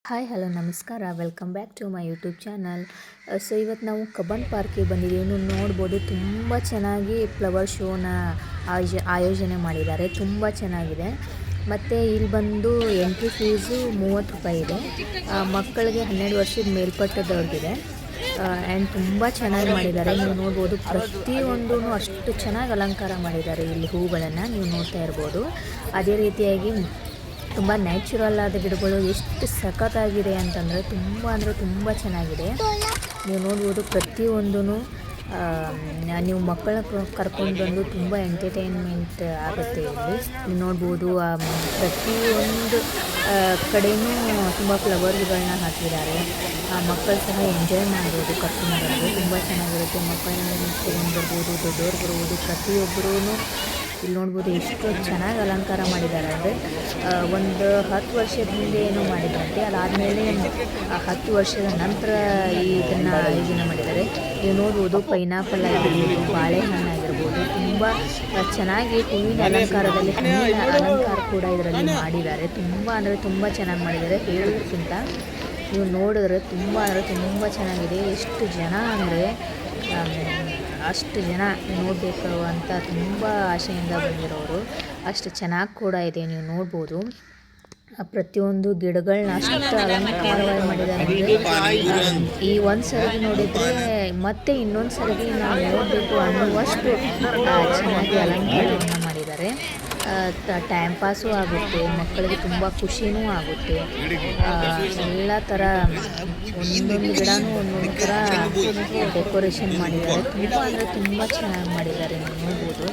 Hi hello ನಮಸ್ಕಾರ, welcome back to my YouTube channel. So ಇವತ್ತು ನಾವು ಕಬ್ಬನ್ ಪಾರ್ಕಿಗೆ ಬಂದಿದ್ದೀವಿ. ನೀವು ನೋಡ್ಬೋದು, ತುಂಬ ಚೆನ್ನಾಗಿ ಫ್ಲವರ್ ಶೋನ ಆಯೋಜನೆ ಮಾಡಿದ್ದಾರೆ. ತುಂಬ ಚೆನ್ನಾಗಿದೆ. ಮತ್ತು ಇಲ್ಲಿ ಬಂದು ಎಂಟ್ರಿ ಫೀಸು 30 ರೂಪಾಯಿ ಇದೆ. ಮಕ್ಕಳಿಗೆ 12 ವರ್ಷದ ಮೇಲ್ಪಟ್ಟದವ್ರಿಗಿದೆ. ಆ್ಯಂಡ್ ತುಂಬ ಚೆನ್ನಾಗಿ ಮಾಡಿದ್ದಾರೆ. ನೀವು ನೋಡ್ಬೋದು, ಪ್ರತಿಯೊಂದೂ ಅಷ್ಟು ಚೆನ್ನಾಗಿ ಅಲಂಕಾರ ಮಾಡಿದ್ದಾರೆ. ಇಲ್ಲಿ ಹೂಗಳನ್ನು ನೀವು ನೋಡ್ತಾ ಇರ್ಬೋದು. ಅದೇ ರೀತಿಯಾಗಿ ತುಂಬ ನ್ಯಾಚುರಲ್ ಆದ ಗಿಡಗಳು ಎಷ್ಟು ಸಖತ್ತಾಗಿದೆ ಅಂತಂದರೆ ತುಂಬ ಚೆನ್ನಾಗಿದೆ. ನೀವು ನೋಡ್ಬೋದು, ಪ್ರತಿಯೊಂದೂ ನೀವು ಮಕ್ಕಳ ಕರ್ಕೊಂಡು ಬಂದು ತುಂಬ ಎಂಟರ್ಟೈನ್ಮೆಂಟ್ ಆಗುತ್ತೆ. ಇಲ್ಲಿ ನೀವು ನೋಡ್ಬೋದು, ಪ್ರತಿಯೊಂದು ಕಡೆಯೂ ತುಂಬ ಫ್ಲವರ್ಸ್ಗಳನ್ನ ಹಾಕಿದ್ದಾರೆ. ಮಕ್ಕಳು ಸಹ ಎಂಜಾಯ್ ಮಾಡ್ಬೋದು. ಕರ್ಕೊಂಡು ಬಂದು ತುಂಬ ಚೆನ್ನಾಗಿರುತ್ತೆ. ಮಕ್ಕಳನ್ನ ತೊಗೊಂಡು ಬರ್ಬೋದು, ದೊಡ್ಡವ್ರು ಬರ್ಬೋದು, ಪ್ರತಿಯೊಬ್ಬರೂ ಇಲ್ಲಿ ನೋಡ್ಬೋದು ಎಷ್ಟು ಚೆನ್ನಾಗಿ ಅಲಂಕಾರ ಮಾಡಿದ್ದಾರೆ. ಅಂದರೆ ಒಂದು 10 ವರ್ಷದ ಹಿಂದೆ ಏನೋ ಮಾಡಿದ್ರಂತೆ, ಅದಾದಮೇಲೆ 10 ವರ್ಷದ ನಂತರ ಇದನ್ನು ಆಯೋಜನೆ ಮಾಡಿದ್ದಾರೆ. ನೀವು ನೋಡ್ಬೋದು, ಪೈನಾಪಲ್ ಆಗಿರ್ಬೋದು, ಬಾಳೆಹಣ್ಣು ಆಗಿರ್ಬೋದು, ತುಂಬ ಚೆನ್ನಾಗಿ ಹೂವಿನ ಅಲಂಕಾರದಲ್ಲಿ ಹಣ್ಣಿನ ಅಲಂಕಾರ ಕೂಡ ಇದರಲ್ಲಿ ಮಾಡಿದ್ದಾರೆ. ತುಂಬ ಚೆನ್ನಾಗಿ ಮಾಡಿದ್ದಾರೆ. ಹೇಳೋದಕ್ಕಿಂತ ನೀವು ನೋಡಿದ್ರೆ ತುಂಬ ಚೆನ್ನಾಗಿದೆ. ಎಷ್ಟು ಜನ ಅಂದರೆ ಅಷ್ಟು ಜನ ನೋಡಬೇಕು ಅಂತ ತುಂಬ ಆಸೆಯಿಂದ ಬಂದಿರೋರು. ಅಷ್ಟು ಚೆನ್ನಾಗಿ ಕೂಡ ಇದೆ. ನೀವು ನೋಡ್ಬೋದು, ಪ್ರತಿಯೊಂದು ಗಿಡಗಳನ್ನ ಅಷ್ಟು ಅಲಂಕಾರವಾಗಿ ಮಾಡಿದ್ದಾರೆ. ಈ ಒಂದು ಸರಿ ನೋಡಿದರೆ ಮತ್ತೆ ಇನ್ನೊಂದು ಸರಿ ನಾವು ನೋಡಬೇಕು ಅನ್ನುವಷ್ಟು ಚೆನ್ನಾಗಿ ಅಲಂಕಾರವನ್ನು ಮಾಡಿದ್ದಾರೆ. ಟೈಮ್ ಪಾಸು ಆಗುತ್ತೆ, ಮಕ್ಕಳಿಗೆ ತುಂಬ ಖುಷಿನೂ ಆಗುತ್ತೆ. ಎಲ್ಲ ಥರ ಒಂದೊಂದು ಗಿಡನೂ ಒಂದೊಂದು ಥರ ಡೆಕೋರೇಷನ್ ಮಾಡಿದ್ದಾರೆ. ತುಂಬ ಚೆನ್ನಾಗಿ ಮಾಡಿದ್ದಾರೆ. ನೀವು ನೋಡ್ಬೋದು,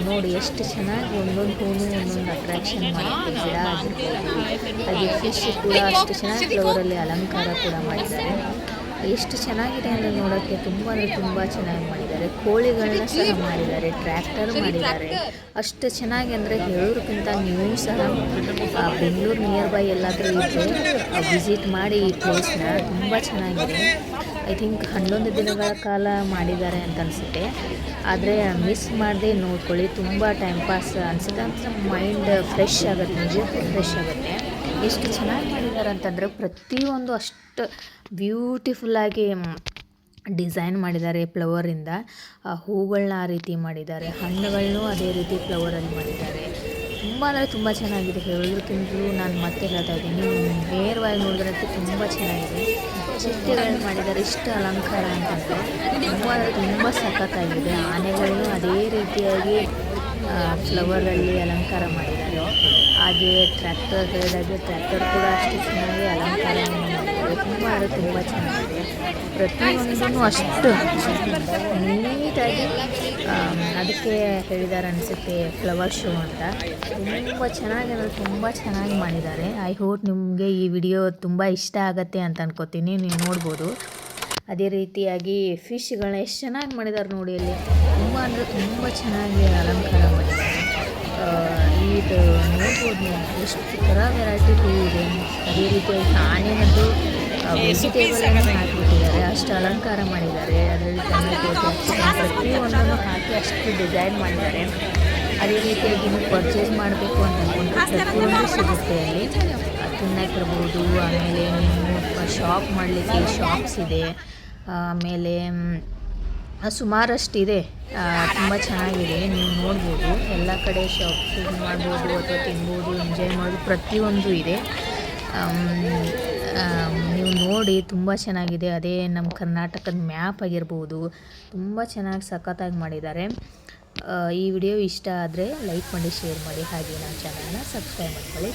ನೋಡಿ ಎಷ್ಟು ಚೆನ್ನಾಗಿ ಒಂದೊಂದು ಹೂನು ಒಂದೊಂದು ಅಟ್ರಾಕ್ಷನ್ ಮಾಡುತ್ತೆ. ಗಿಡ ಆಗಿರ್ಬೋದು, ಹಾಗೆ ಫಿಶ್ ಕೂಡ ಅಷ್ಟು ಚೆನ್ನಾಗಿ ಫ್ಲವರಲ್ಲಿ ಅಲಂಕಾರ ಕೂಡ ಮಾಡಿದ್ದಾರೆ. ಎಷ್ಟು ಚೆನ್ನಾಗಿದೆ ಅಂದರೆ ನೋಡೋಕ್ಕೆ ತುಂಬ ಚೆನ್ನಾಗಿ ಮಾಡಿದ್ದಾರೆ. ಕೋಳಿಗಳನ್ನ ಸಹ ಮಾಡಿದ್ದಾರೆ, ಟ್ರ್ಯಾಕ್ಟರ್ ಮಾಡಿದ್ದಾರೆ. ಅಷ್ಟು ಚೆನ್ನಾಗಿ ಅಂದರೆ ಹೇಳೋದಕ್ಕಿಂತ ನೀವು ಸಹ ಬೆಂಗಳೂರು ನಿಯರ್ ಬೈ ಎಲ್ಲಾದರೂ ಇದ್ದರೆ ವಿಸಿಟ್ ಮಾಡಿ ಈ ಪ್ಲೇಸ್ನ. ತುಂಬ ಚೆನ್ನಾಗಿದೆ. ಐ ಥಿಂಕ್ 11 ದಿನಗಳ ಕಾಲ ಮಾಡಿದ್ದಾರೆ ಅಂತ ಅನಿಸುತ್ತೆ. ಆದರೆ ಮಿಸ್ ಮಾಡದೆ ನೋಡ್ಕೊಳ್ಳಿ. ತುಂಬ ಟೈಮ್ ಪಾಸ್ ಅನಿಸುತ್ತೆ, ಅಂತ ಮೈಂಡ್ ಫ್ರೆಶ್ ಆಗುತ್ತೆ, ನಿಜಕ್ಕೂ ಫ್ರೆಶ್ ಆಗುತ್ತೆ. ಎಷ್ಟು ಚೆನ್ನಾಗಿ ಮಾಡಿದ್ದಾರೆ ಅಂತಂದರೆ ಪ್ರತಿಯೊಂದು ಅಷ್ಟು ಬ್ಯೂಟಿಫುಲ್ಲಾಗಿ ಡಿಸೈನ್ ಮಾಡಿದ್ದಾರೆ. ಫ್ಲವರಿಂದ ಹೂಗಳನ್ನ ಆ ರೀತಿ ಮಾಡಿದ್ದಾರೆ, ಹಣ್ಣುಗಳನ್ನೂ ಅದೇ ರೀತಿ ಫ್ಲವರಲ್ಲಿ ಮಾಡಿದ್ದಾರೆ. ತುಂಬ ಚೆನ್ನಾಗಿದೆ. ಹೇಳೋದಕ್ಕಿಂತಲೂ ನಾನು ಮತ್ತೆ ಹೇಳ್ತಾ ಇದ್ದೀನಿ, ನೇರವಾಗಿ ನೋಡಿದ್ರೆ ತುಂಬ ಚೆನ್ನಾಗಿದೆ. ಚಿಟ್ಟೆಗಳನ್ನ ಮಾಡಿದ್ದಾರೆ. ಇಷ್ಟು ಅಲಂಕಾರ ಅಂತಂದರೆ ತುಂಬ ಸಖತ್ತಾಗಿದೆ. ಆನೆಗಳನ್ನೂ ಅದೇ ರೀತಿಯಾಗಿ ಫ್ಲವರಲ್ಲಿ ಅಲಂಕಾರ ಮಾಡಿದ್ದಾರೆ. ಹಾಗೆ ಟ್ರ್ಯಾಕ್ಟರ್ ಹೇಳಿದಾಗೆ ಟ್ರ್ಯಾಕ್ಟರ್ ಕೂಡ ಅಷ್ಟು ಚೆನ್ನಾಗಿ ಅಲಂಕಾರವನ್ನು ಮಾಡಿದ್ದಾರೆ. ತುಂಬ ಚೆನ್ನಾಗಿದೆ. ಪ್ರತಿಯೊಂದೂ ಅಷ್ಟು ನೀಟಾಗಿ ಅದಕ್ಕೆ ಹೇಳಿದ್ದಾರೆ ಅನಿಸುತ್ತೆ, ಫ್ಲವರ್ ಶೋ ಅಂತ. ತುಂಬ ಚೆನ್ನಾಗಿ ಮಾಡಿದ್ದಾರೆ. ಐ ಹೋಪ್ ನಿಮಗೆ ಈ ವಿಡಿಯೋ ತುಂಬ ಇಷ್ಟ ಆಗುತ್ತೆ ಅಂತ ಅನ್ಕೋತೀನಿ. ನೀವು ನೋಡ್ಬೋದು, ಅದೇ ರೀತಿಯಾಗಿ ಫಿಶ್ಗಳನ್ನ ಎಷ್ಟು ಚೆನ್ನಾಗಿ ಮಾಡಿದ್ದಾರೆ ನೋಡಿ. ಅಲ್ಲಿ ತುಂಬ ಚೆನ್ನಾಗಿ ಅಲಂಕಾರ ಮಾಡಿದ್ದಾರೆ. ಇದು ನೋಡ್ಬೋದು ನೀವು, ಎಷ್ಟು ಥರ ವೆರೈಟಿ ಹೂ ಇದೆ. ಅದೇ ರೀತಿಯಾಗಿ ಆನೆ ಮತ್ತು ವೆಜಿಟೇಬಲನ್ನು ಹಾಕಿಬಿಟ್ಟಿದ್ದಾರೆ. ಅಷ್ಟು ಅಲಂಕಾರ ಮಾಡಿದ್ದಾರೆ. ಅದರಲ್ಲಿ ಟೊಮೆಟೊ, ಕ್ಯಾಪ್ಸಿಕಮ್ ಪ್ರತಿಯೊಂದನ್ನು ಹಾಕಿ ಅಷ್ಟು ಡಿಸೈನ್ ಮಾಡಿದ್ದಾರೆ. ಅದೇ ರೀತಿಯಾಗಿ ನೀವು ಪರ್ಚೇಸ್ ಮಾಡಬೇಕು ಅಂತ ಅಂದ್ಕೊಂಡ್ರೆ ಪ್ರತಿಯೊಂದು ಸಿಗುತ್ತೆ ಅಲ್ಲಿ. ತಿನ್ನಕ್ಕಿರ್ಬೋದು, ಆಮೇಲೆ ನೀವು ಶಾಪ್ ಮಾಡಲಿಕ್ಕೆ ಶಾಪ್ಸ್ ಇದೆ. ಆಮೇಲೆ ಸುಮಾರಷ್ಟಿದೆ. ತುಂಬ ಚೆನ್ನಾಗಿದೆ. ನೀವು ನೋಡ್ಬೋದು, ಎಲ್ಲ ಕಡೆ ಶಾಪಿಂಗ್ ಮಾಡ್ಬೋದು ಅಥವಾ ತಿನ್ಬೋದು, ಎಂಜಾಯ್ ಮಾಡೋದು ಪ್ರತಿಯೊಂದು ಇದೆ. ನೀವು ನೋಡಿ, ತುಂಬ ಚೆನ್ನಾಗಿದೆ. ಅದೇ ನಮ್ಮ ಕರ್ನಾಟಕದ ಮ್ಯಾಪ್ ಆಗಿರ್ಬೋದು, ತುಂಬ ಚೆನ್ನಾಗಿ ಸಖತ್ತಾಗಿ ಮಾಡಿದ್ದಾರೆ. ಈ ವಿಡಿಯೋ ಇಷ್ಟ ಆದರೆ ಲೈಕ್ ಮಾಡಿ, ಶೇರ್ ಮಾಡಿ, ಹಾಗೆ ನಮ್ಮ ಚಾನಲ್ನ ಸಬ್ಸ್ಕ್ರೈಬ್ ಮಾಡ್ಕೊಳ್ಳಿ.